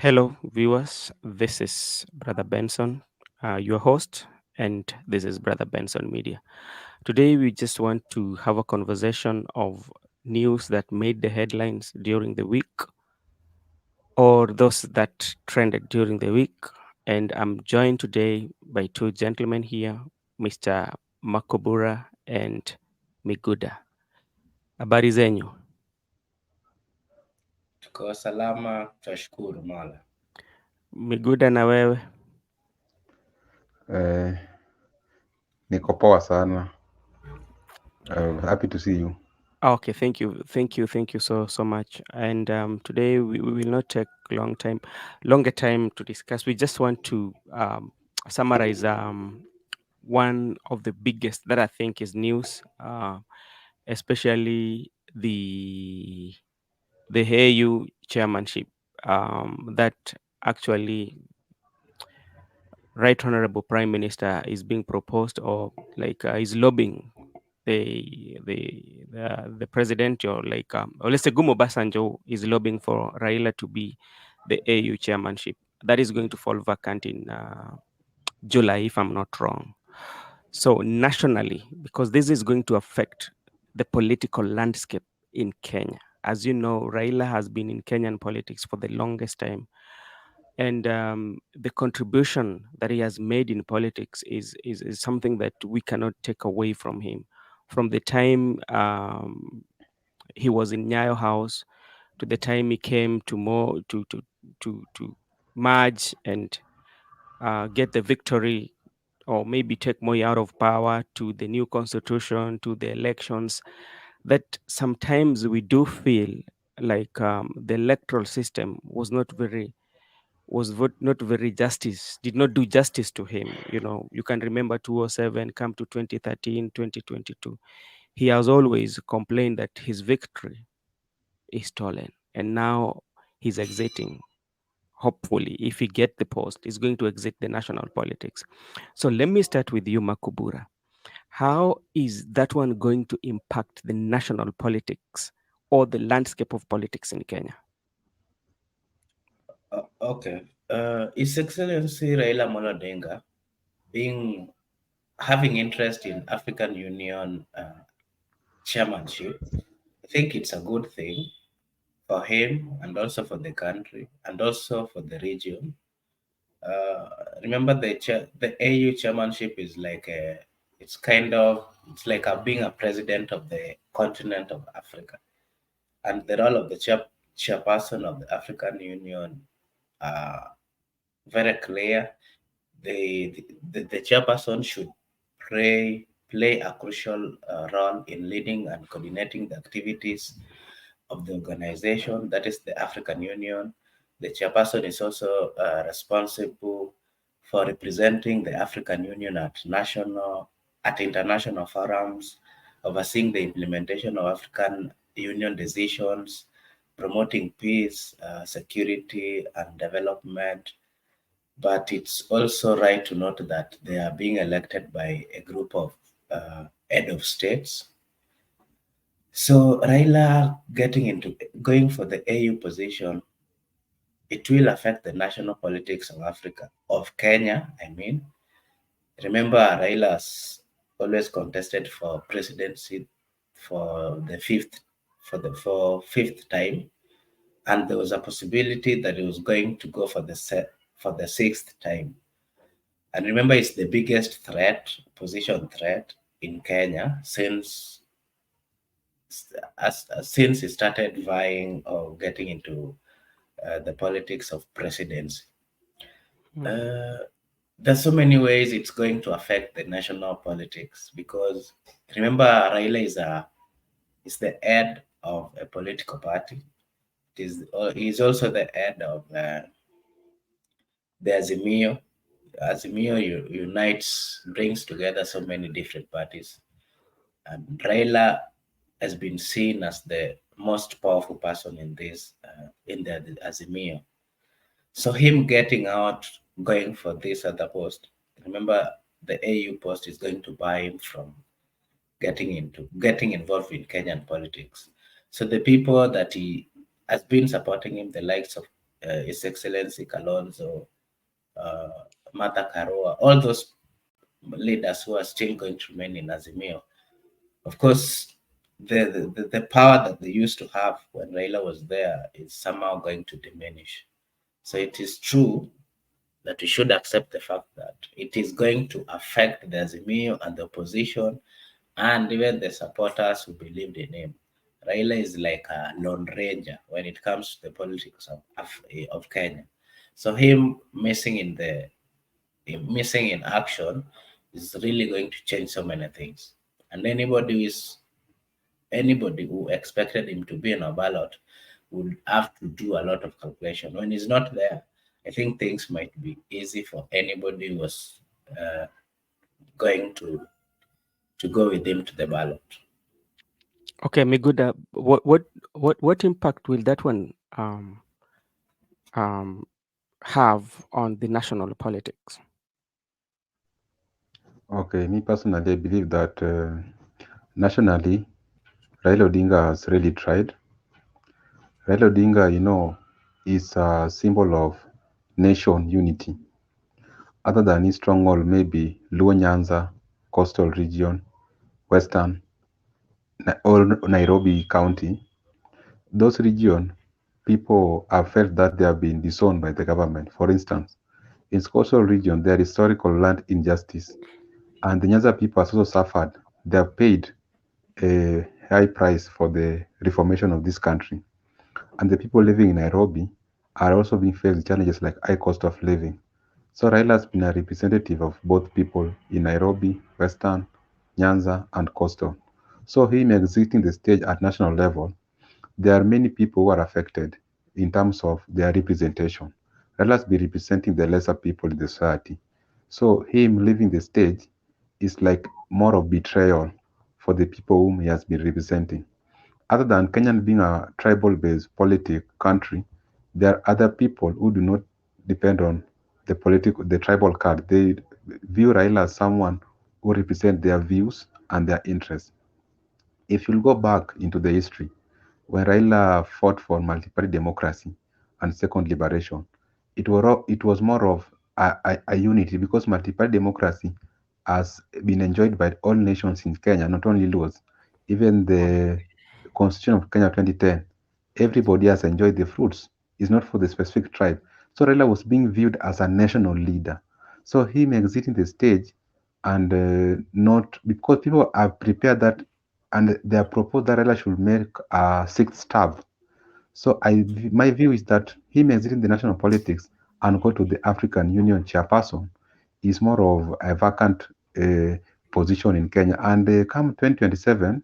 Hello, viewers. This is Brother Benson, your host, and this is Brother Benson Media. Today, we just want to have a conversation of news that made the headlines during the week or those that trended during the week. And I'm joined today by two gentlemen here, Mr. Makobura and Miguda. Habari zenyu? Tuko salama, twashukuru Mola. Miguda na wewe? Eh, Niko poa sana. Happy to see you. Okay, thank you so much. And today we will not take longer time to discuss. We just want to summarize one of the biggest that I think is news, especially the AU chairmanship that actually Right Honorable Prime Minister is being proposed or like is lobbying the president or like or let's say Gumo Basanjo is lobbying for Raila to be the AU chairmanship. That is going to fall vacant in July, if I'm not wrong. So nationally, because this is going to affect the political landscape in Kenya. As you know, Raila has been in Kenyan politics for the longest time, and the contribution that he has made in politics is something that we cannot take away from him. From the time he was in Nyayo House to the time he came to more to merge and get the victory or maybe take Moi out of power to the new constitution to the elections, that sometimes we do feel like the electoral system was not very justice, did not do justice to him. You know, you can remember 207, come to 2013, 2022. He has always complained that his victory is stolen. And now he's exiting. Hopefully, if he get the post, he's going to exit the national politics. So let me start with you, Makubura. How is that one going to impact the national politics or the landscape of politics in Kenya? Okay. His Excellency Raila Amolo Odinga being having interest in African Union chairmanship, I think it's a good thing for him and also for the country and also for the region. Remember the AU chairmanship is like it's like being a president of the continent of Africa, and the role of the chairperson of the African Union are very clear. The chairperson should play a crucial role in leading and coordinating the activities of the organization, that is the African Union. The chairperson is also responsible for representing the African Union at international forums, overseeing the implementation of African Union decisions, promoting peace, security, and development. But it's also right to note that they are being elected by a group of head of states. So Raila going for the AU position, it will affect the national politics of Africa, of Kenya, I mean. Remember, Raila's always contested for presidency for the fifth time, and there was a possibility that he was going to go for the sixth time. And remember, it's the biggest position threat in Kenya since he started vying or getting into the politics of presidency. Mm. Uh, there's so many ways it's going to affect the national politics because remember, Raila is the head of a political party. He's also the head of the Azimio. Azimio brings together so many different parties, and Raila has been seen as the most powerful person in the Azimio. So him getting out, going for this other post, remember the AU post is going to buy him from getting involved in Kenyan politics. So the people that he has been supporting him, the likes of His Excellency Kalonzo, uh, Martha Karua, all those leaders who are still going to remain in Azimio. Of course, the power that they used to have when Raila was there is somehow going to diminish. So it is true that we should accept the fact that it is going to affect the Azimio and the opposition and even the supporters who believed in him. Raila is like a lone ranger when it comes to the politics of Kenya. So him missing in action is really going to change so many things. And anybody who expected him to be in a ballot would have to do a lot of calculation. When he's not there, I think things might be easy for anybody who was uh, going to go with him to the ballot. Okay, Miguda, what impact will that one um, have on the national politics? Okay, me personally, I believe that nationally, Raila Odinga has really tried. Raila Odinga, is a symbol of nation unity. Other than his stronghold, maybe Luo Nyanza, coastal region, western, or Nairobi County, those regions, people have felt that they have been disowned by the government. For instance, in coastal region, there is historical land injustice, and the Nyanza people have also suffered. They have paid a high price for the reformation of this country. And the people living in Nairobi are also being faced with challenges like high cost of living. So Raila has been a representative of both people in Nairobi, Western, Nyanza, and Coastal. So him exiting the stage at national level, there are many people who are affected in terms of their representation. Raila has been representing the lesser people in the society. So him leaving the stage is like more of betrayal for the people whom he has been representing. Other than Kenya being a tribal-based politic country, there are other people who do not depend on the tribal card. They view Raila as someone who represents their views and their interests. If you go back into the history, when Raila fought for multi-party democracy and second liberation, it was more of a unity because multi-party democracy has been enjoyed by all nations in Kenya, not only laws. Even the Constitution of Kenya 2010, everybody has enjoyed the fruits. It's not for the specific tribe. So Raila was being viewed as a national leader. So him exiting the stage and not because people have prepared that and they have proposed that Raila should make a sixth term. So my view is that him exiting the national politics and go to the African Union chairperson is more of a vacant uh, position in Kenya. And come 2027,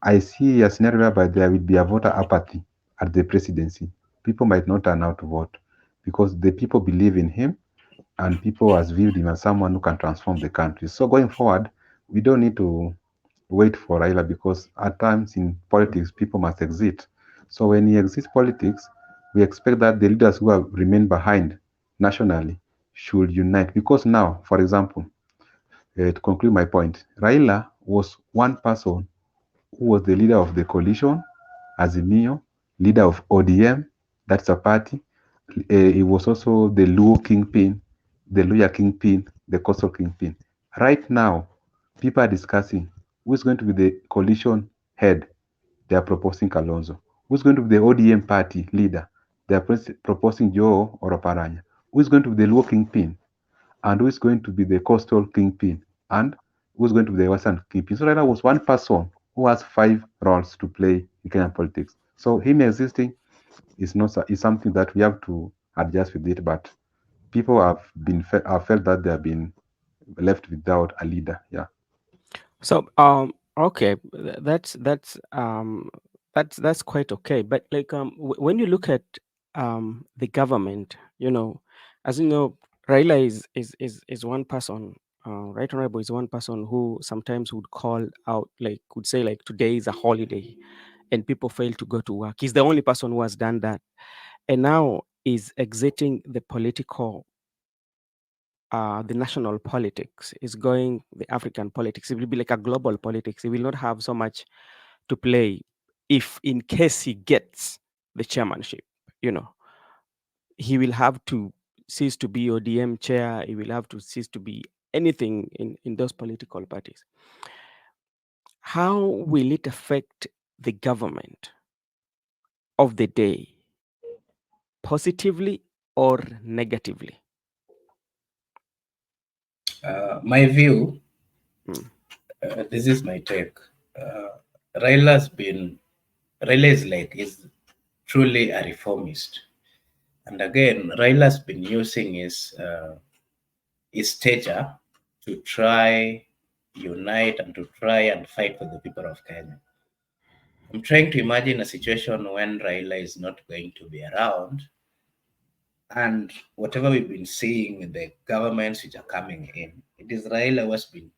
I see a scenario whereby there will be a voter apathy at the presidency. People might not turn out to vote because the people believe in him and people has viewed him as someone who can transform the country. So going forward, we don't need to wait for Raila because at times in politics, people must exit. So when he exits politics, we expect that the leaders who have remained behind nationally should unite. Because now, for example, to conclude my point, Raila was one person who was the leader of the coalition, Azimio, leader of ODM, that's a party. He was also the Luo kingpin, the Luya kingpin, the coastal kingpin. Right now, people are discussing who's going to be the coalition head. They are proposing Kalonzo. Who's going to be the ODM party leader? They are proposing Joe or Oparanya. Who's going to be the Luo kingpin? And who is going to be the coastal kingpin? And who's going to be the western kingpin? So Raila was one person who has five roles to play in Kenyan politics. So him existing is not is something that we have to adjust with it. But people have felt that they have been left without a leader. Yeah. So, okay, that's quite okay. But like, when you look at the government, as you know, Raila is one person. Right Honorable is one person who sometimes would call out, like, would say, like, today is a holiday, and people fail to go to work. He's the only person who has done that, and now is exiting the national politics, is going the African politics. It will be like a global politics. He will not have so much to play if in case he gets the chairmanship, you know. he will have to cease to be ODM chair. He will have to cease to be anything in those political parties. How will it affect the government of the day, positively or negatively? My view, Mm. this is my take. Uh, Raila's been, Raila is truly a reformist. And again, Raila's been using his stature to try unite and to try and fight for the people of Kenya. I'm trying to imagine a situation when Raila is not going to be around, and whatever we've been seeing with the governments which are coming in, it is Raila who has been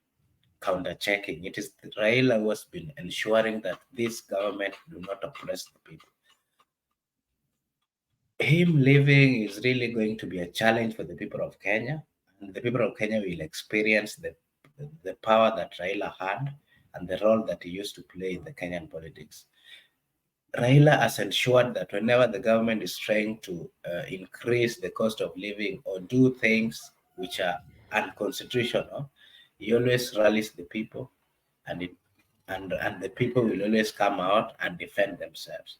counter checking. It is Raila who has been ensuring that this government do not oppress the people. Him leaving is really going to be a challenge for the people of Kenya, and the people of Kenya will experience the power that Raila had and the role that he used to play in the Kenyan politics. Raila has ensured that whenever the government is trying to increase the cost of living or do things which are unconstitutional, he always rallies the people, and and the people will always come out and defend themselves.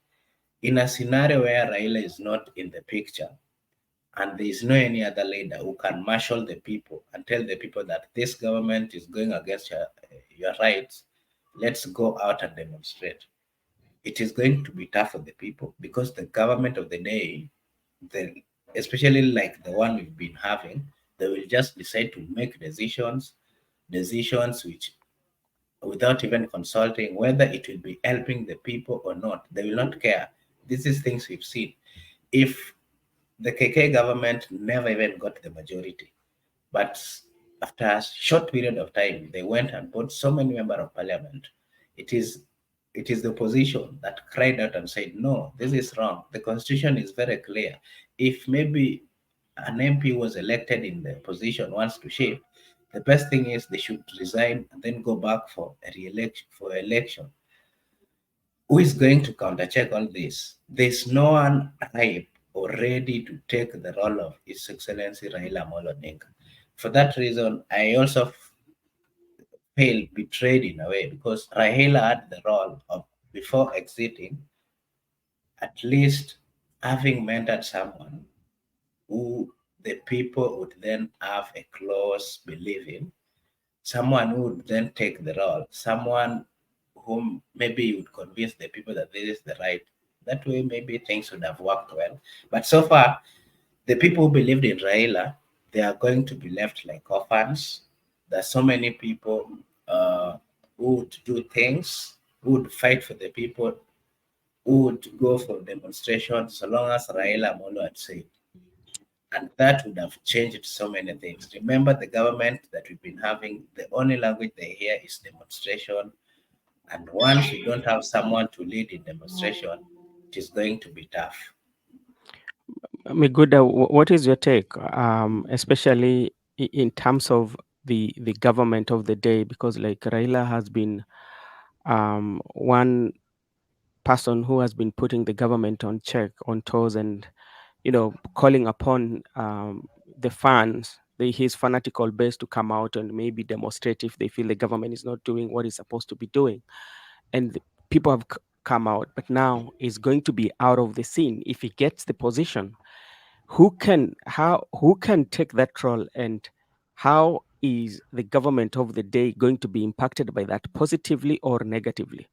In a scenario where Raila is not in the picture, and there is no any other leader who can marshal the people and tell the people that this government is going against your rights, let's go out and demonstrate. It is going to be tough for the people because the government of the day, the, especially like the one we've been having, they will just decide to make decisions which without even consulting whether it will be helping the people or not. They will not care. This is things we've seen. If the KK government never even got the majority, but after a short period of time, they went and bought so many members of parliament. It is it is the opposition that cried out and said, no, this is wrong. The constitution is very clear. If maybe an MP was elected in the position wants to shift, the best thing is they should resign and then go back for a re-election for election. Who is going to countercheck all this? There's no one ripe or ready to take the role of His Excellency Raila Amolo Odinga. For that reason, I also feel betrayed in a way because Raila had the role of, before exiting, at least having mentored someone who the people would then have a close belief in, someone who would then take the role, someone whom maybe you would convince the people that this is the right. That way, maybe things would have worked well. But so far, the people who believed in Raila, they are going to be left like orphans. There's so many people who would do things, who would fight for the people, who would go for demonstrations, so long as Raila Molo had said. And that would have changed so many things. Remember, the government that we've been having, the only language they hear is demonstration. And once you don't have someone to lead in demonstration, it is going to be tough. Miguda, what is your take, especially in terms of the government of the day? Because like Raila has been one person who has been putting the government on check, on toes, and calling upon the fans, his fanatical base, to come out and maybe demonstrate if they feel the government is not doing what it's supposed to be doing. And people have come out, but now he's going to be out of the scene. If he gets the position, who can take that role, and how is the government of the day going to be impacted by that, positively or negatively?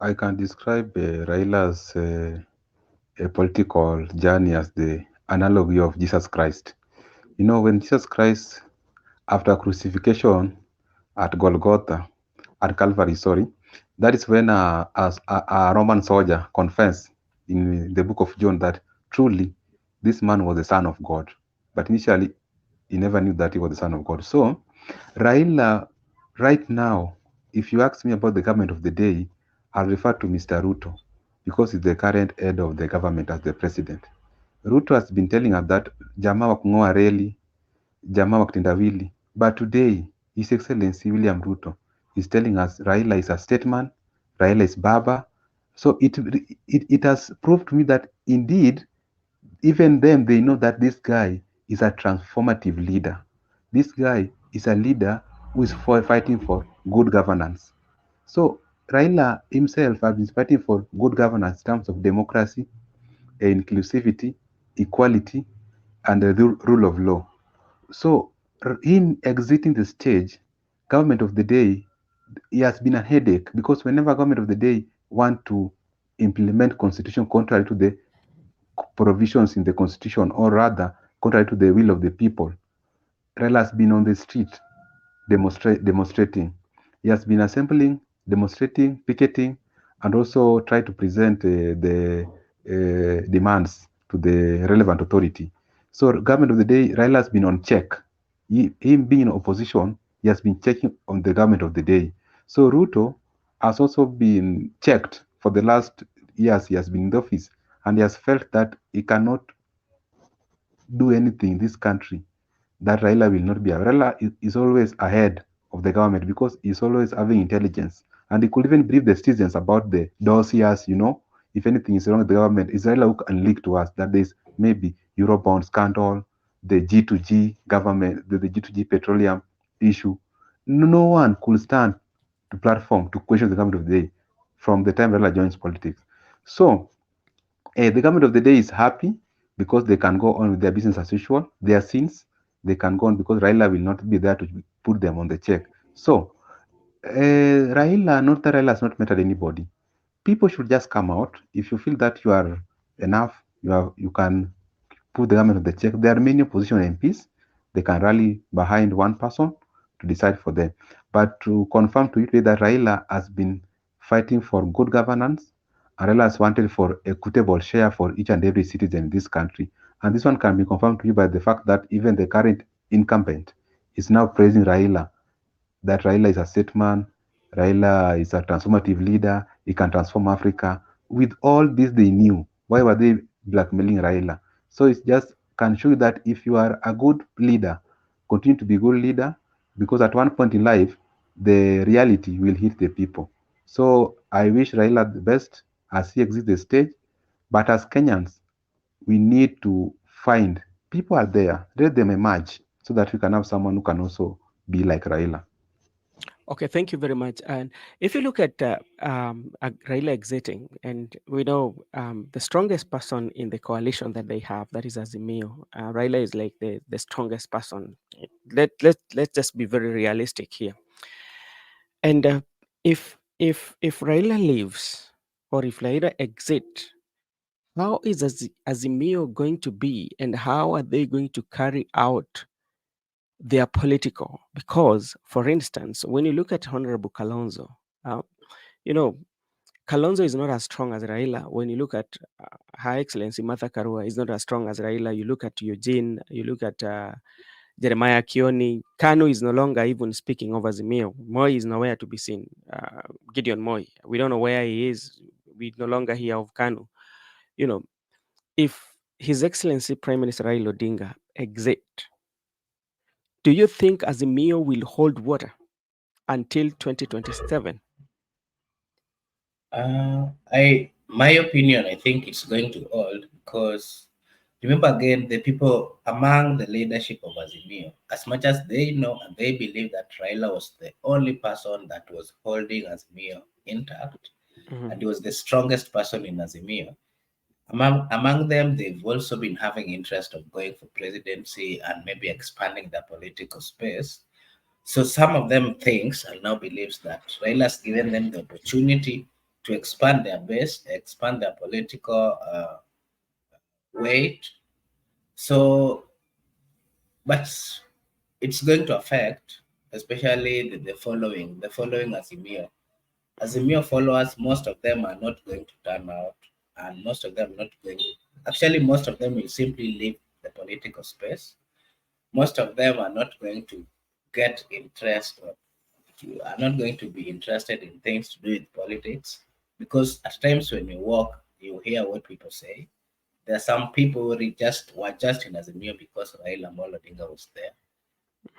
I can describe Raila's a political journey as the analogy of Jesus Christ. You know, when Jesus Christ, after crucifixion at Golgotha, at Calvary, sorry, that is when a Roman soldier confessed in the book of John that truly this man was the Son of God. But initially, he never knew that he was the Son of God. So, Raila, right now, if you ask me about the government of the day, I'll refer to Mr. Ruto because he's the current head of the government as the president. Ruto has been telling us that jamaa wa kung'oa reli, jamaa wa kitendawili. But today, His Excellency William Ruto is telling us Raila is a statesman, Raila is Baba. So it has proved to me that indeed even them, they know that this guy is a transformative leader. This guy is a leader who is fighting for good governance. So Raila himself has been fighting for good governance in terms of democracy, inclusivity, equality, and the rule of law. So him exiting the stage, government of the day, he has been a headache because whenever government of the day want to implement constitution contrary to the provisions in the constitution, or rather contrary to the will of the people, Raila has been on the street demonstrating. He has been assembling, demonstrating, picketing, and also try to present the demands to the relevant authority. So, government of the day, Raila has been on check. Him being in opposition, he has been checking on the government of the day. So, Ruto has also been checked for the last years he has been in the office, and he has felt that he cannot do anything in this country that Raila will not be. Raila is always ahead of the government because he's always having intelligence. And he could even brief the citizens about the dossiers, if anything is wrong with the government, it's Raila who can leak to us that there's maybe Eurobond scandal, the G2G government, the G2G petroleum issue. No one could stand to platform to question the government of the day from the time Raila joins politics. So the government of the day is happy because they can go on with their business as usual. Their sins, they can go on because Raila will not be there to put them on the check. So, Raila, not that Raila has not met anybody. People should just come out. If you feel that you are enough, you can put the government on the check. There are many opposition MPs. They can rally behind one person to decide for them. But to confirm to you today that Raila has been fighting for good governance, and Raila has wanted for equitable share for each and every citizen in this country. And this one can be confirmed to you by the fact that even the current incumbent is now praising Raila, that Raila is a statesman, Raila is a transformative leader, he can transform Africa. With all this they knew, why were they blackmailing Raila? So it just can show you that if you are a good leader, continue to be a good leader, because at one point in life, the reality will hit the people. So I wish Raila the best as he exits the stage, but as Kenyans, we need to find people are there, let them emerge so that we can have someone who can also be like Raila. Okay, thank you very much. And if you look at Raila exiting, and we know the strongest person in the coalition that they have, that is Azimio. Raila is like the strongest person. Let's just be very realistic here. And if Raila leaves, or if Raila exit, how is Azimio going to be, and how are they going to carry out their political? Because, for instance, when you look at Honorable Kalonzo, uh, you know, Kalonzo is not as strong as Raila. When you look at Her Excellency Martha Karua, is not as strong as Raila. You look at Eugene, you look at Jeremiah Kioni. Kanu is no longer even speaking of Azimio. Moi is nowhere to be seen. Gideon Moi, we don't know where he is. We no longer hear of Kanu. You know, if His Excellency Prime Minister Raila Odinga exit, do you think Azimio will hold water until 2027? My opinion, I think it's going to hold because remember again, the people among the leadership of Azimio, as much as they know and they believe that Raila was the only person that was holding Azimio intact, Mhm. and he was the strongest person in Azimio. Among them, they've also been having interest of going for presidency and maybe expanding their political space. So some of them thinks and now believes that Raila's given them the opportunity to expand their base, expand their political weight. So, but it's going to affect, especially the following Azimio. Mhm. Azimio followers, most of them are not going to turn out, and most of them not going. Actually, most of them will simply leave the political space. Most of them are not going to get interest, or you are not going to be interested in things to do with politics, because at times when you walk, you hear what people say. There are some people who were just in Azimio because Raila Amolo Odinga was there.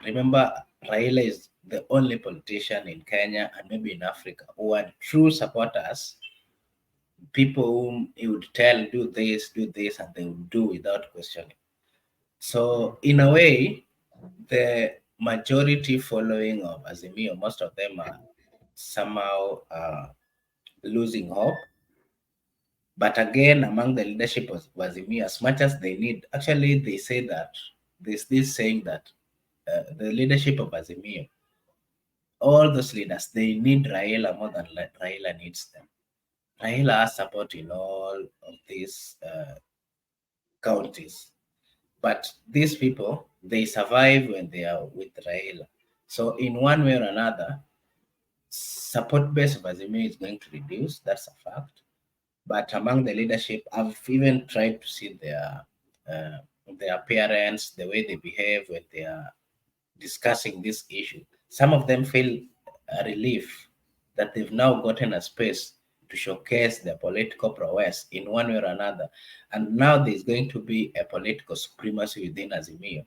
Remember, Raila is the only politician in Kenya and maybe in Africa who are true supporters people whom he would tell, do this, and they would do without questioning. So, in a way, the majority following of Azimio, most of them are somehow losing hope. But again, among the leadership of Azimio, as much as they need, actually, they say that there's this saying that the leadership of Azimio, all those leaders, they need Raila more than Raila needs them. Raila has support in all of these counties. But these people, they survive when they are with Raila. So in one way or another, support base of Azimio is going to reduce. That's a fact. But among the leadership, I've even tried to see their appearance, the way they behave when they are discussing this issue. Some of them feel a relief that they've now gotten a space to showcase their political prowess in one way or another. And now there's going to be a political supremacy within Azimio.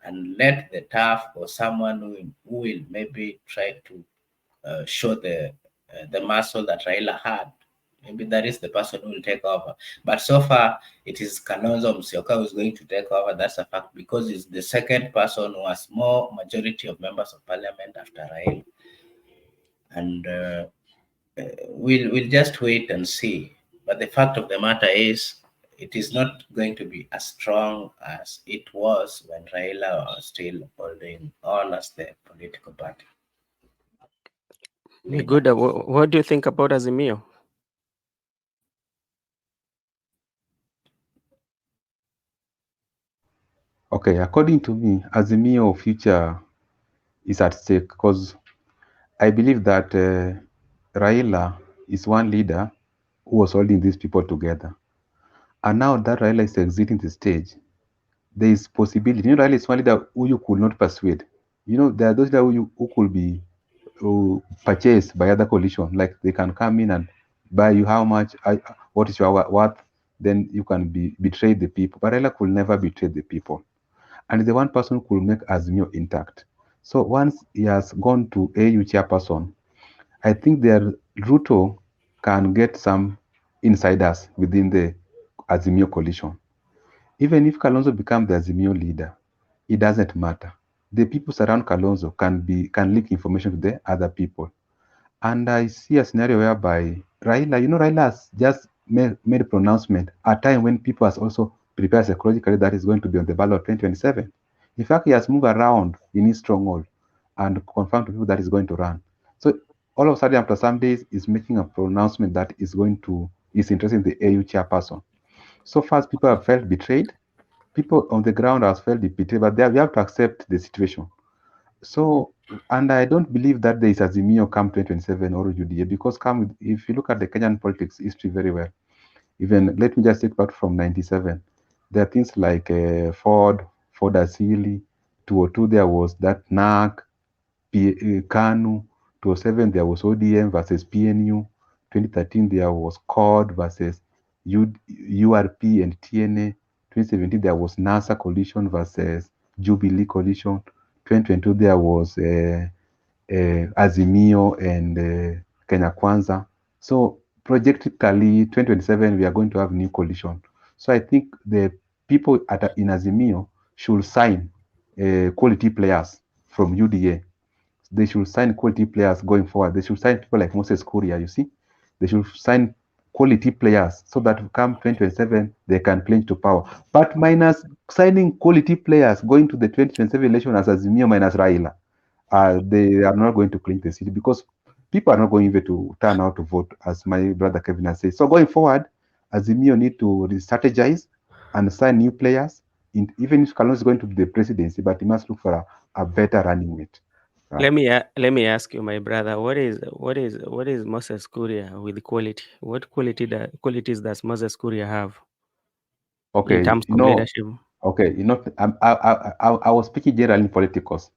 And let the tough or someone who will maybe try to show the muscle that Raila had. Maybe that is the person who will take over. But so far, it is Kalonzo Musyoka who is going to take over. That's a fact because he's the second person who has more majority of members of parliament after Raila. And we'll just wait and see. But the fact of the matter is, it is not going to be as strong as it was when Raila was still holding on as the political party leader. Good. What do you think about Azimio? Okay, according to me, Azimio future is at stake because I believe that Raila is one leader who was holding these people together. And now that Raila is exiting the stage, there is possibility. You know, Raila is one leader who you could not persuade. You know, there are those leaders who could be purchased by other coalition. Like they can come in and buy you how much, what is your worth, then you can betray the people. But Raila could never betray the people. And the one person who could make Azimio intact. So once he has gone to AU chairperson, I think their Ruto can get some insiders within the Azimio coalition. Even if Kalonzo becomes the Azimio leader, it doesn't matter. The people surround Kalonzo can leak information to the other people. And I see a scenario whereby Raila, Raila has just made a pronouncement at a time when people has also prepared psychologically that is going to be on the ballot 2027. In fact, he has moved around in his stronghold and confirmed to people that he's going to run. So all of a sudden, after some days, he's making a pronouncement that is interested in the AU chairperson. So far, people have felt betrayed. People on the ground have felt betrayed, but we have to accept the situation. So, and I don't believe that there is Azimio come 2027 or UDA because if you look at the Kenyan politics history very well, even let me just take back from 97. There are things like Ford Asili, 202 there was that NAC, KANU, 2007 there was ODM versus PNU, 2013 there was CORD versus URP and TNA, 2017 there was NASA coalition versus Jubilee coalition, 2022 there was Azimio and Kenya Kwanza. So projectically, 2027 we are going to have new coalition. So I think the people in Azimio should sign quality players from UDA. They should sign quality players going forward. They should sign people like Moses Kuria, you see. They should sign quality players so that come 2027 they can cling to power. But minus signing quality players going to the 2027 election as Azimio minus Raila, they are not going to clean the city because people are not going even to turn out to vote, as my brother Kevin has said. So going forward, Azimio need to re-strategize and sign new players. Even if Kalonzo is going to be the presidency, but he must look for a better running mate. Let me ask you, my brother, what is Moses Kuria with quality? What qualities does Moses Kuria have in Okay, terms of leadership? okay, I was speaking generally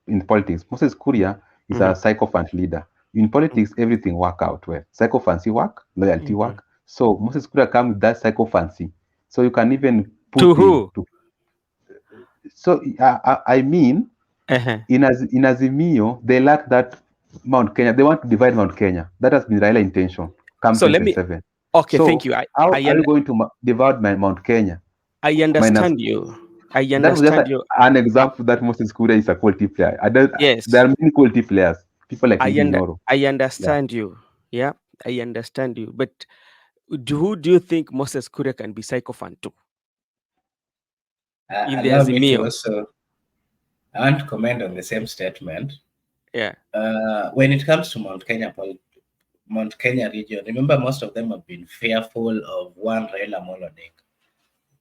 in politics. Moses Kuria is a Mhm, sycophant leader. In mm, politics, everything work out well. Sycophancy work, loyalty mhm. work. So Moses Kuria come with that sycophancy. So you can even To put him who? to. So I mean, Uh-huh. in Azimio, they lack that Mount Kenya. They want to divide Mount Kenya. That has been Raila intention. Come So let me 2027. Okay, thank So you. how I are you un- going to divide my Mount Kenya I minus? understand you. I That was just understand you. an example that Moses Kuria is a quality player. There Yes, are many quality players. People like Ndidi Nyoro. I Yeah. understand you. Yeah, I understand you. But who do you think Moses Kuria can be psychophant to in the Allow me to Azimio? also, I want to comment on the same statement. Yeah. When it comes to Mount Kenya region, remember most of them have been fearful of one Raila Molodek.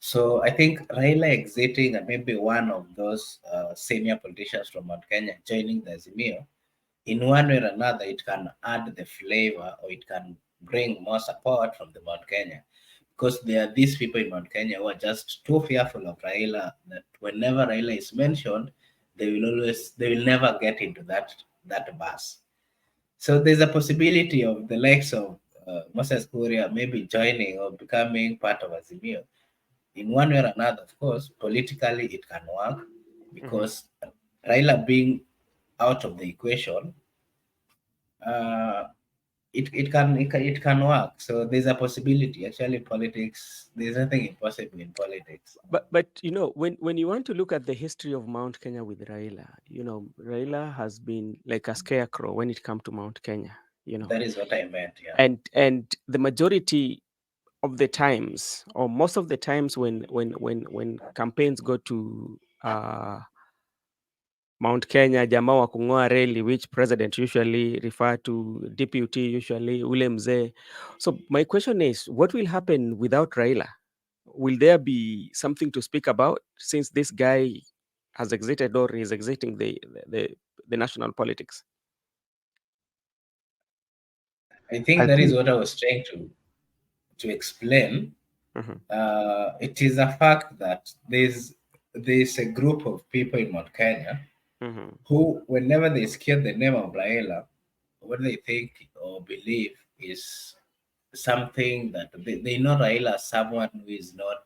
So I think Raila exiting and maybe one of those senior politicians from Mount Kenya joining the Azimio, in one way or another, it can add the flavor or it can bring more support from the Mount Kenya. Because there are these people in Mount Kenya who are just too fearful of Raila that whenever Raila is mentioned, they will never get into that bus. So there's a possibility of the likes of Moses Kuria maybe joining or becoming part of Azimio. In one way or another, of course, politically it can work Hmm. because Raila being out of the equation, uh, it can work. So there's a possibility. Actually, politics, there's nothing impossible in politics. But when you want to look at the history of Mount Kenya with Raila, Raila has been like a scarecrow when it comes to Mount Kenya. That is what I meant. Yeah. And the majority of the times, or most of the times, when campaigns go to Mount Kenya, jamaa wa kung'oa reli, which president usually refer to, deputy usually ule mzee. So my question is, what will happen without Raila? Will there be something to speak about since this guy has exited or is exiting the national politics? I think I that is think what I was trying to explain. Mhm, It is a fact that there's a group of people in Mount Kenya mhm, who, whenever they hear the name of Raila, what they think or believe is something that they know Raila as someone who is not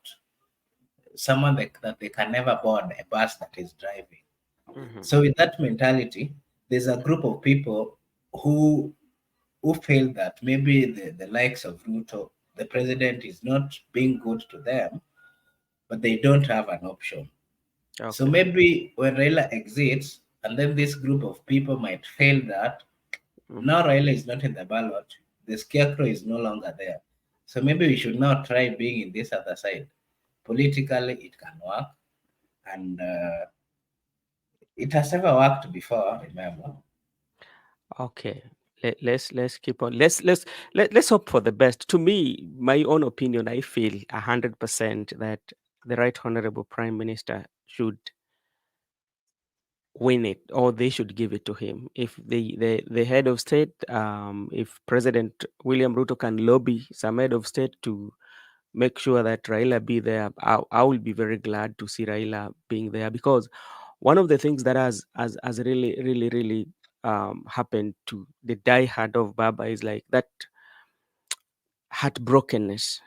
someone that they can never board a bus that is driving. mhm, So with that mentality, there's a group of people who feel that maybe the likes of Ruto, the president, is not being good to them, but they don't have an option. So okay. maybe when Raila exits, and then this group of people might feel that Mhm, now Raila is not in the ballot, the scarecrow is no longer there. So maybe we should now try being in this other side. Politically, it can work, and it has never worked before. Remember, okay. Let's keep on. Let's hope for the best. To me, my own opinion, I feel 100% that the Right Honorable Prime Minister should win it, or they should give it to him. If the head of state, if President William Ruto can lobby some head of state to make sure that Raila be there, I will be very glad to see Raila being there, because one of the things that has really really really happened to the diehard of Baba is like that heartbrokenness,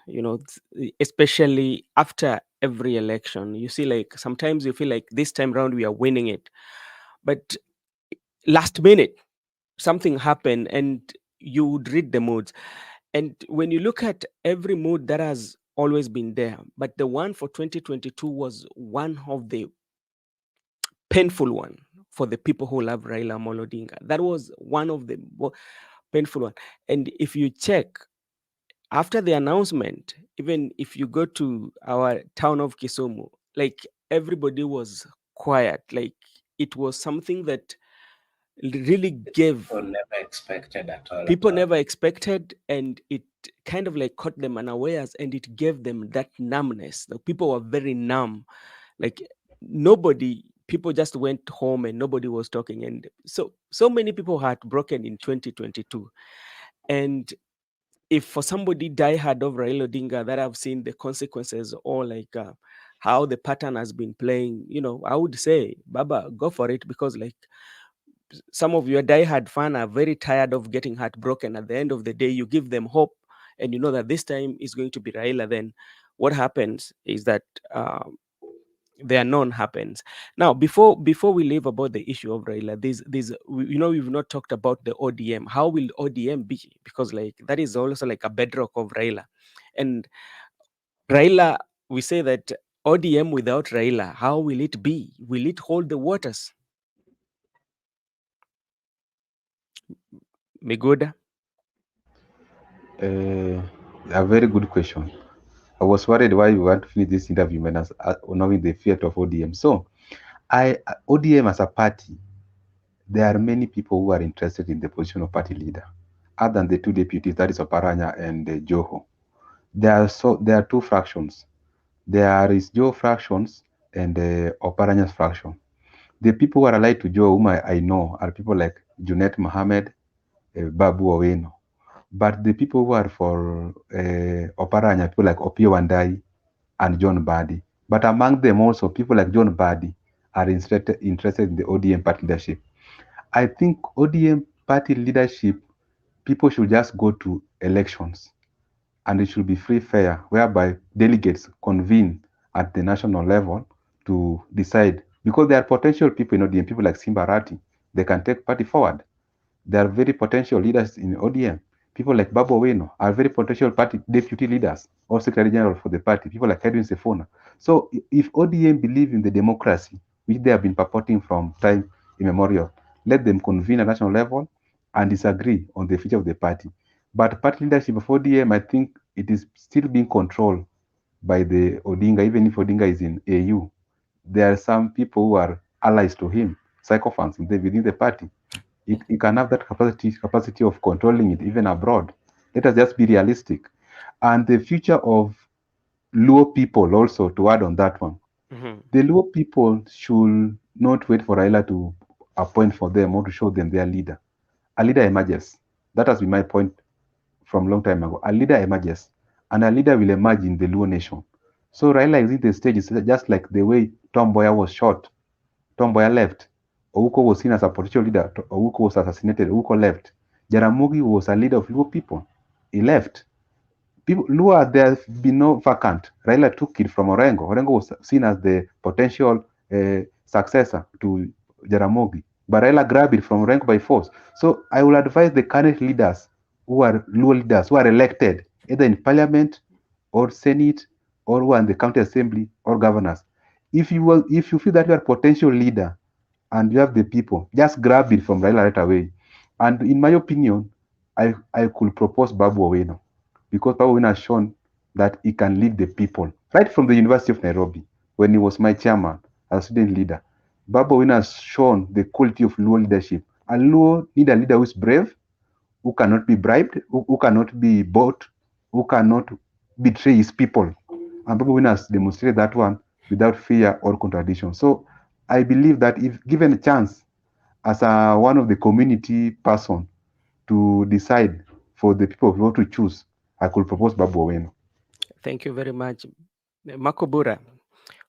especially after every election. You see, like sometimes you feel like this time round we are winning it, but last minute something happened and you would read the moods. And when you look at every mood that has always been there, but the one for 2022 was one of the painful one for the people who love Raila Molodinga. That was one of the painful one. And if you check after the announcement, even if you go to our town of Kisumu, like everybody was quiet. Like it was something that really gave people never expected at all, at people all. never expected, and it kind of like caught them unawares, and it gave them that numbness. The people were very numb, like nobody people just went home and nobody was talking. And so many people had broken in 2022. And if for somebody diehard of Raila Odinga that I've seen the consequences, or like how the pattern has been playing, I would say, Baba, go for it, because like some of your diehard fan are very tired of getting heartbroken. At the end of the day, you give them hope, and you know that this time is going to be Raila. Then what happens is that um, the unknown happens. Now, before we leave about the issue of Raila, we've not talked about the ODM. How will ODM be? Because like that is also like a bedrock of Raila. And Raila, we say that ODM without Raila, how will it be? Will it hold the waters? Miguda? Uh, a very good question. I was worried why you want to finish this interview when knowing the fear of ODM. So, ODM as a party, there are many people who are interested in the position of party leader, other than the two deputies, that is Oparanya and Joho. There are two fractions. There is Joe fractions and Oparanya's fraction. The people who are allied to Joe, whom I know, are people like Junet Mohammed, Babu Oweno. But the people who are for Oparanya, people like Opio Wandai and John Badi. But among them also, people like John Badi are interested in the ODM party leadership. I think ODM party leadership, people should just go to elections and it should be free fair, whereby delegates convene at the national level to decide. Because there are potential people in ODM, people like Simbarati, they can take party forward. There are very potential leaders in ODM. People like Babu Oweno are very potential party deputy leaders or secretary general for the party. People like Edwin Sefona. So if ODM believe in the democracy, which they have been purporting from time immemorial, let them convene at national level and disagree on the future of the party. But party leadership of ODM, I think it is still being controlled by the Odinga, even if Odinga is in AU. There are some people who are allies to him, sycophants within the party. It can have that capacity of controlling it even abroad. Let us just be realistic. And the future of Luo people also, to add on that one, Mhm. the Luo people should not wait for Raila to appoint for them or to show them their leader. A leader emerges. That has been my point from long time ago. A leader emerges, and a leader will emerge in the Luo nation. So Raila is in the stage, is just like the way Tom Mboya was shot. Tom Mboya left. Ouko was seen as a potential leader. Ouko was assassinated. Ouko left. Jaramogi was a leader of Luo people. He left. People, Luo, there's been no vacant. Raila took it from Orengo. Orengo was seen as the potential successor to Jaramogi. But Raila grabbed it from Orengo by force. So I will advise the current leaders who are Luo leaders, who are elected, either in parliament or senate, or who are in the county assembly or governors. If you feel that you are a potential leader and you have the people, just grab it from Raila right away. And in my opinion, I could propose Babu Oweno because Babu Oweno has shown that he can lead the people right from the University of Nairobi when he was my chairman as a student leader. Babu Oweno has shown the quality of Luo leadership. And Luo need a leader who is brave, who cannot be bribed, who cannot be bought, who cannot betray his people. And Babu Oweno has demonstrated that one without fear or contradiction. So I believe that if given a chance as one of the community person to decide for the people of Luo to choose, I could propose Babu Oweno. Thank you very much. Makobura,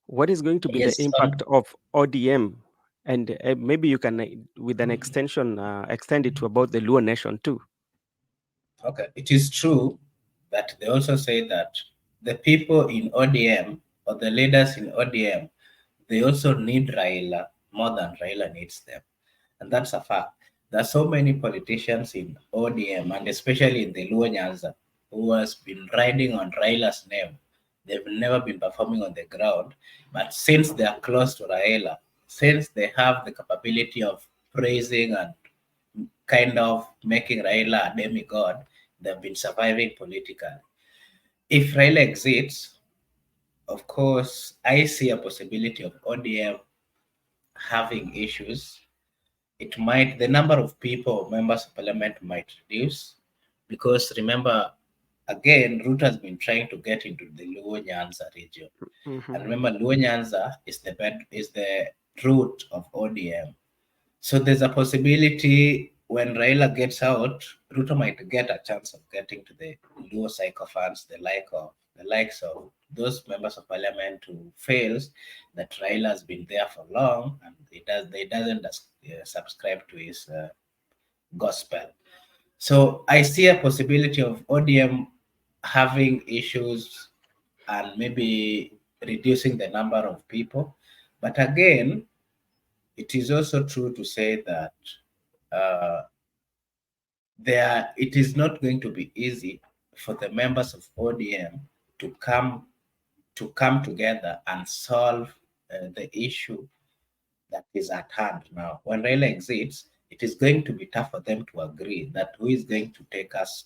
what is going to be the Yes, impact of ODM? And maybe you can, with an extension, extend it to about the Luo nation too. okay. It is true that they also say that the people in ODM or the leaders in ODM, they also need Raila more than Raila needs them. And that's a fact. There are so many politicians in ODM and especially in the Luo Nyanza who has been riding on Raila's name. They've never been performing on the ground, but since they are close to Raila, since they have the capability of praising and kind of making Raila a demigod, they've been surviving politically. If Raila exits, of course, I see a possibility of ODM having issues. It might, the number of people, members of parliament might reduce because remember, again, Ruto has been trying to get into the Luo Nyanza region. Mhm. And remember, Luo Nyanza is the root of ODM. So there's a possibility when Raila gets out, Ruto might get a chance of getting to the Luo sycophants, the likes of those members of parliament who fails that Raila has been there for long and they doesn't subscribe to his gospel. So I see a possibility of ODM having issues and maybe reducing the number of people. But again, it is also true to say that uh, it is not going to be easy for the members of ODM to come together and solve the issue that is at hand now. When Raila exits, it is going to be tough for them to agree that who is going to take us,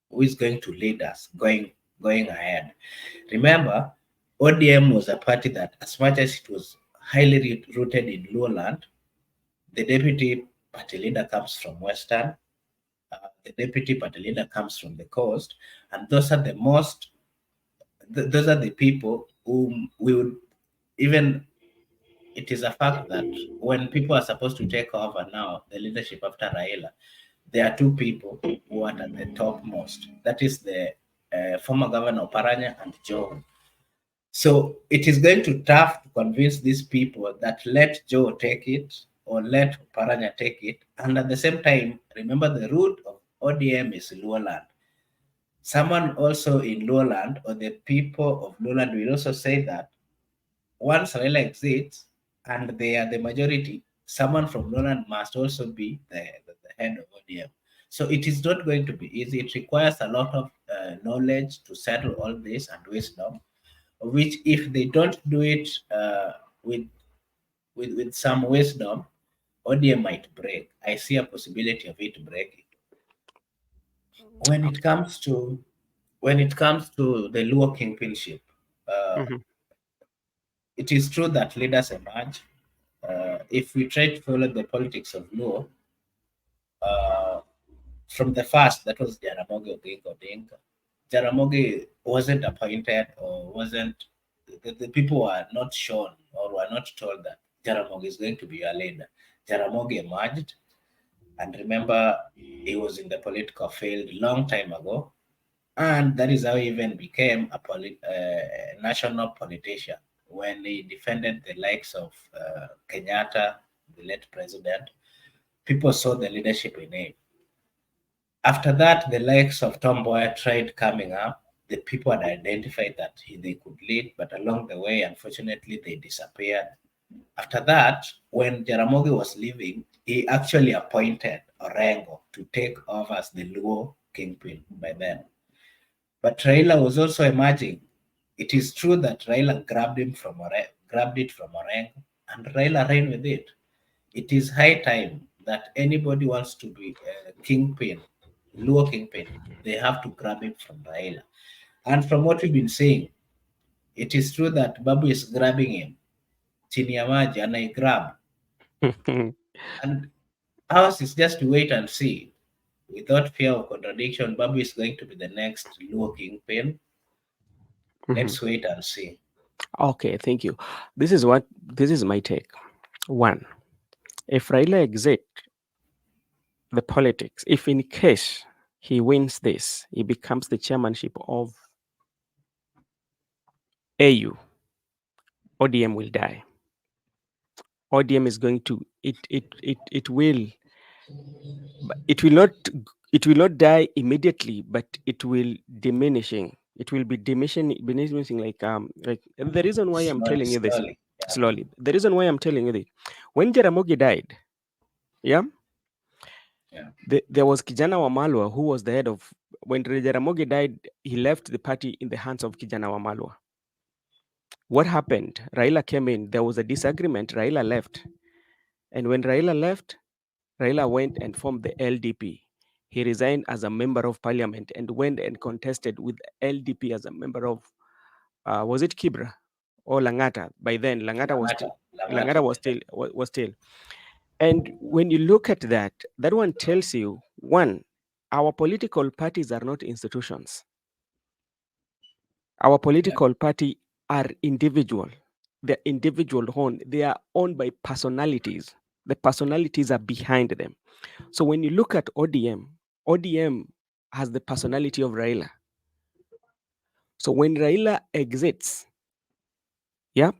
who is going to lead us going ahead. Remember, ODM was a party that, as much as it was highly rooted in lowland, the deputy party leader comes from Western, the deputy party leader comes from the coast, and those are the most, those are the people whom we would even. It is a fact that when people are supposed to take over now the leadership after Raila, there are two people who are at the topmost. That is the former governor Paranya and Joe. So it is going to tough to convince these people that let Joe take it or let Paranya take it. And at the same time, remember the root of ODM is lowland. Someone also in lowland or the people of lowland will also say that once Raila exits and they are the majority, someone from lowland must also be the head of ODM. So it is not going to be easy. It requires a lot of knowledge to settle all this and wisdom, which if they don't do it with, with some wisdom, ODM might break. I see a possibility of it breaking. When it Okay. comes to the Luo kingpinship, uh, Mhm. it is true that leaders emerge. If we try to follow the politics of Luo, uh, from the first, that was Jaramogi Oginga Odinga. Jaramogi wasn't appointed or wasn't, the people were not shown or were not told that Jaramogi is going to be a leader. Jaramogi emerged, and remember, he was in the political field long time ago, and that is how he even became a national politician when he defended the likes of Kenyatta, the late president. People saw the leadership in him. After that, the likes of Tom Mboya tried coming up. The people had identified that they could lead, but along the way, unfortunately, they disappeared. After that, when Jaramogi was leaving, he actually appointed Orengo to take over as the Luo kingpin by then. But Raila was also emerging. It is true that Raila grabbed it from Orengo, and Raila ran with it. It is high time that anybody wants to be a kingpin, Luo kingpin, they have to grab it from Raila. And from what we've been saying, it is true that Babu is grabbing him. Chini ya maji, and I grab. And ours is just to wait and see. Without fear of contradiction, Babu is going to be the next Luo kingpin. Mhm. Let's wait and see. Okay, thank you. This is my take. One, if Raila exit the politics, if in case he wins this, he becomes the chairmanship of AU, ODM will die. ODM is going to it will not die immediately, but it will diminishing. It will be diminishing like the reason why I'm Slowly, telling you this slowly. Yeah, slowly. The reason why I'm telling you this, when Jaramogi died, yeah, yeah. there was Kijana Wamalwa who was the head of. When Jaramogi died, he left the party in the hands of Kijana Wamalwa. What happened? Raila came in. There was a disagreement. Raila left, and when Raila left, Raila went and formed the LDP. He resigned as a member of parliament and went and contested with LDP as a member of, was it Kibra or Langata? By then, Langata, Langata Langata by then. was still. And when you look at that, that one tells you one, our political parties are not institutions. Our Yeah, political party are individual. They're individual owned. They are owned by personalities. The personalities are behind them. So when you look at ODM, ODM has the personality of Raila. So when Raila exits, yeah,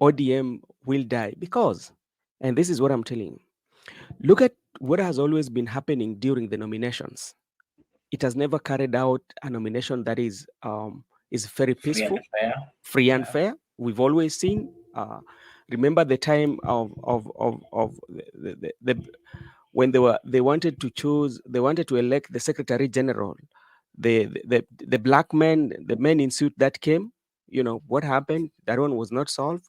ODM will die because, and this is what I'm telling you. Look at what has always been happening during the nominations. It has never carried out a nomination that is very free and peaceful, fair. free and Yeah, fair. we've always seen. Remember the time of when they wanted to choose, they wanted to elect the secretary general, the black men, the men in suit that came. What happened? That one was not solved.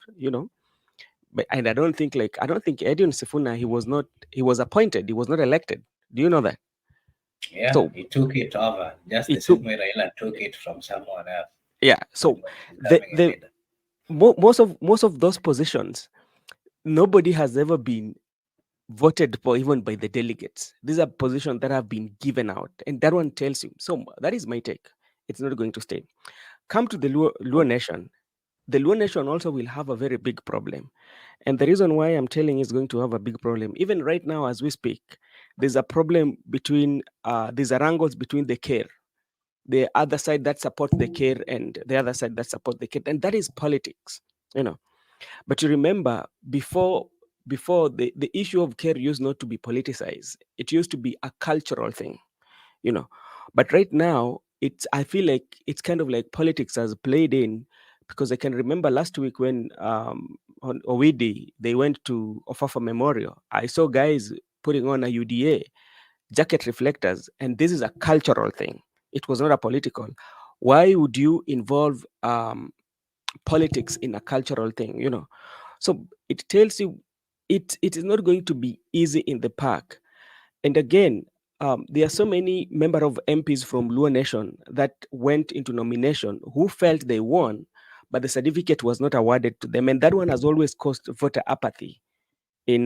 But and I don't think Edwin Sifuna, he was appointed, he was not elected. Do you know that? Yeah, So he took it over just the it took same way Raila took it from someone else yeah. when So he was the becoming a the leader. most of those positions, nobody has ever been voted for even by the delegates. These are positions that have been given out, and that one tells you. So that is my take. It's not going to stay. Come to the Luo nation. The Luo nation also will have a very big problem. And the reason why I'm telling is going to have a big problem, even right now as we speak, there's a problem between, there's a wrangles between the care, the other side that support the care and the other side that support the care. And that is politics, you know. But you remember before the issue of care used not to be politicized. It used to be a cultural thing, you know. But right now, I feel like it's kind of like politics has played in, because I can remember last week when on Owidi they went to Ofafa Memorial. I saw guys putting on a UDA jacket reflectors, and this is a cultural thing. It was not a political. Why would you involve politics in a cultural thing? So it tells you it is not going to be easy in the park. And again, there are so many member of MPs from Luo Nation that went into nomination who felt they won, but the certificate was not awarded to them, and that one has always caused voter apathy in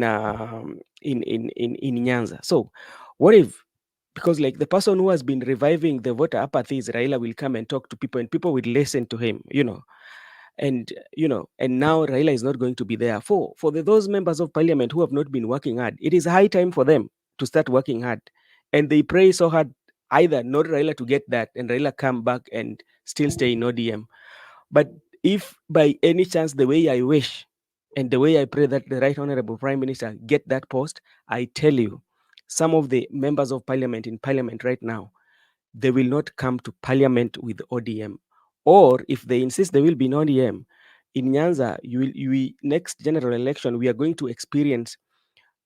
Nyanza. So, what if, because like the person who has been reviving the voter apathy is Raila, will come and talk to people, and people will listen to him, and now Raila is not going to be there. Those members of parliament who have not been working hard, it is high time for them to start working hard. And they pray so hard, either not Raila to get that and Raila come back and still stay in ODM. But if by any chance, the way I wish and the way I pray that the right honorable prime minister get that post, I tell you, some of the members of parliament in parliament right now, they will not come to parliament with ODM. Or if they insist they will be in ODM, in Nyanza, next general election, we are going to experience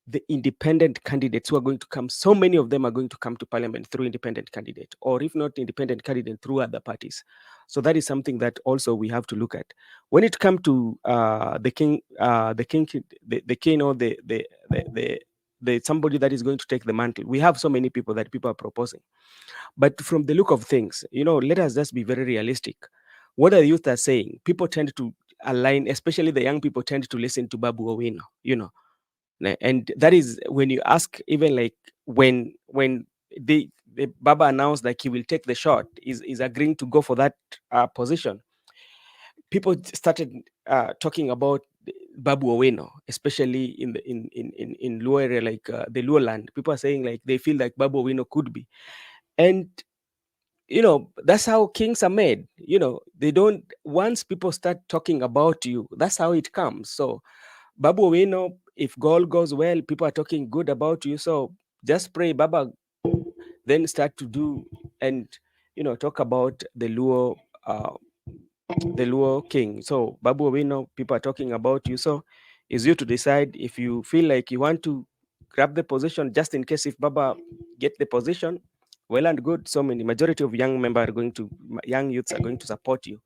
the independent candidates who are going to come. So many of them are going to come to parliament through independent candidate, or if not independent candidate, through other parties. So that is something that also we have to look at when it comes to the king, or the somebody that is going to take the mantle. We have so many people that people are proposing, but from the look of things, let us just be very realistic. What the youth are saying, people tend to align, especially the young people tend to listen to Babu Owino. And that is when you ask, even like when the Baba announced like he will take the shot, is agreeing to go for that position. People started talking about Babu Owino, especially in Luo area, like the Luo land. People are saying like they feel like Babu Owino could be. And that's how kings are made. They don't, once people start talking about you, that's how it comes. So Babu Owino, if goal goes well, people are talking good about you. So just pray Baba, then start to do and talk about the Luo king. So Babu Owino, people are talking about you. So it's you to decide if you feel like you want to grab the position, just in case if Baba get the position, well and good. So many majority of young youths are going to support you.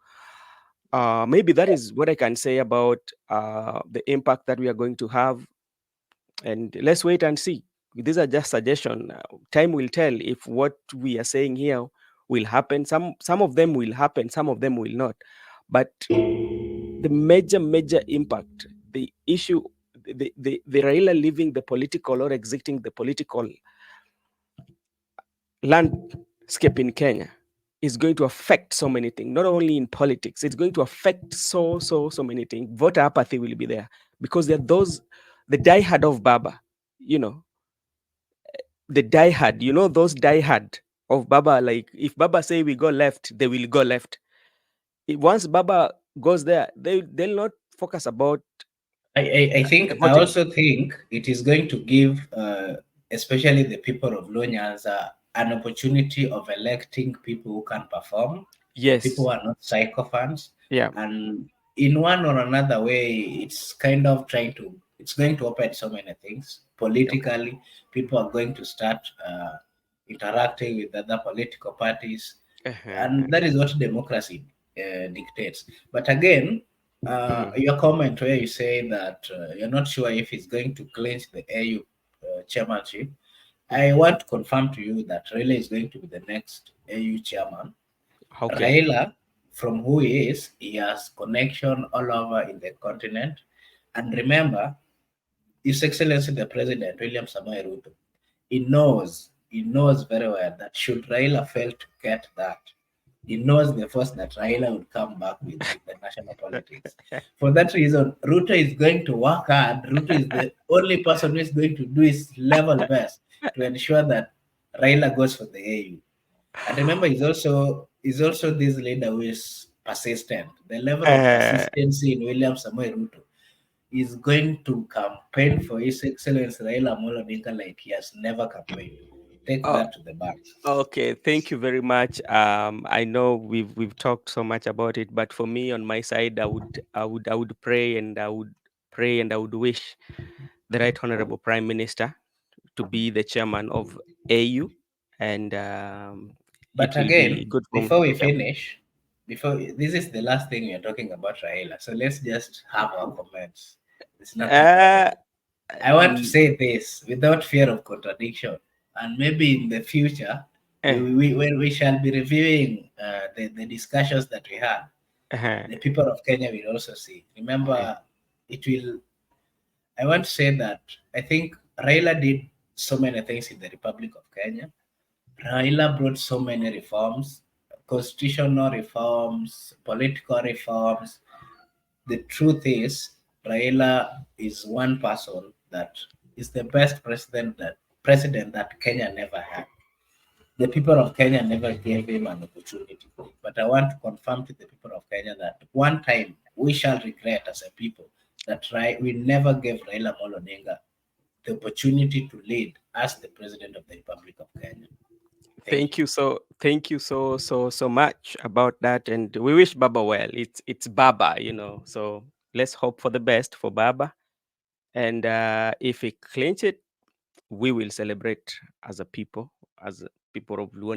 Maybe that is what I can say about the impact that we are going to have, and let's wait and see. These are just suggestions. Time will tell if what we are saying here will happen. Some of them will happen, some of them will not. But the major impact, the issue, the Raila leaving the political or exiting the political landscape in Kenya is going to affect so many things, not only in politics. It's going to affect so many things. Voter apathy will be there because there are those, the diehard of Baba, you know, the diehard, those diehard of Baba. Like if Baba say we go left, they will go left. Once Baba goes there, they'll not focus about I the think I voting. also think it is going to give, especially the people of Nyanza, an opportunity of electing people who can perform, people Yes. who are not sycophants, Yeah. and in one or another way, it's kind of trying to, it's going to open so many things Okay. politically. People are going to start interacting with other political parties, Uh-huh. and that is what democracy dictates. But again, Mm. your comment where you say that you're not sure if he's going to clinch the AU chairmanship, I Mhm. want to confirm to you that Raila is going to be the next AU chairman. Okay. Raila, from who he has connection all over in the continent. And remember, His Excellency the President, William Samoei Ruto, he knows very well that should Raila fail to get that, he knows the force that Raila would come back with the national politics. For that reason, Ruto is going to work hard. Ruto is the only person who is going to do his level best to ensure that Raila goes for the AU. And remember, he's also this leader who is persistent. The level of Uh, persistency in William Samoei Ruto is going to campaign for His Excellency Raila Amolo Odinga like he has never campaigned. Take oh, that to the bank. okay. Thank you very much. I know we've talked so much about it, but for me on my side, I would pray and I would wish the Right Honorable Prime Minister to be the chairman of AU, and it But will be again, good for. before we Yep. finish, before this is the last thing we are talking about Raila, so let's just have our comments. Let's not keep Uh, rambling. I want to say this without fear of contradiction, and maybe in the future, eh, when we shall be reviewing the discussions that we had, uh-huh, the people of Kenya will also see. eh, Remember, it will. I want to say that I think Raila did so many things in the Republic of Kenya. Raila brought so many reforms, constitutional reforms, political reforms. The truth is, Raila is one person that is the best president that Kenya never had. The people of Kenya never gave him an opportunity. But I want to confirm to the people of Kenya that one time we shall regret as a people that we never gave Raila Amolo Odinga the opportunity to lead as the president of the Republic of Kenya. Thank thank you. you so much about that, and we wish Baba well. It's Baba, so let's hope for the best for Baba, and if he clinch it, we will celebrate as a people of Luo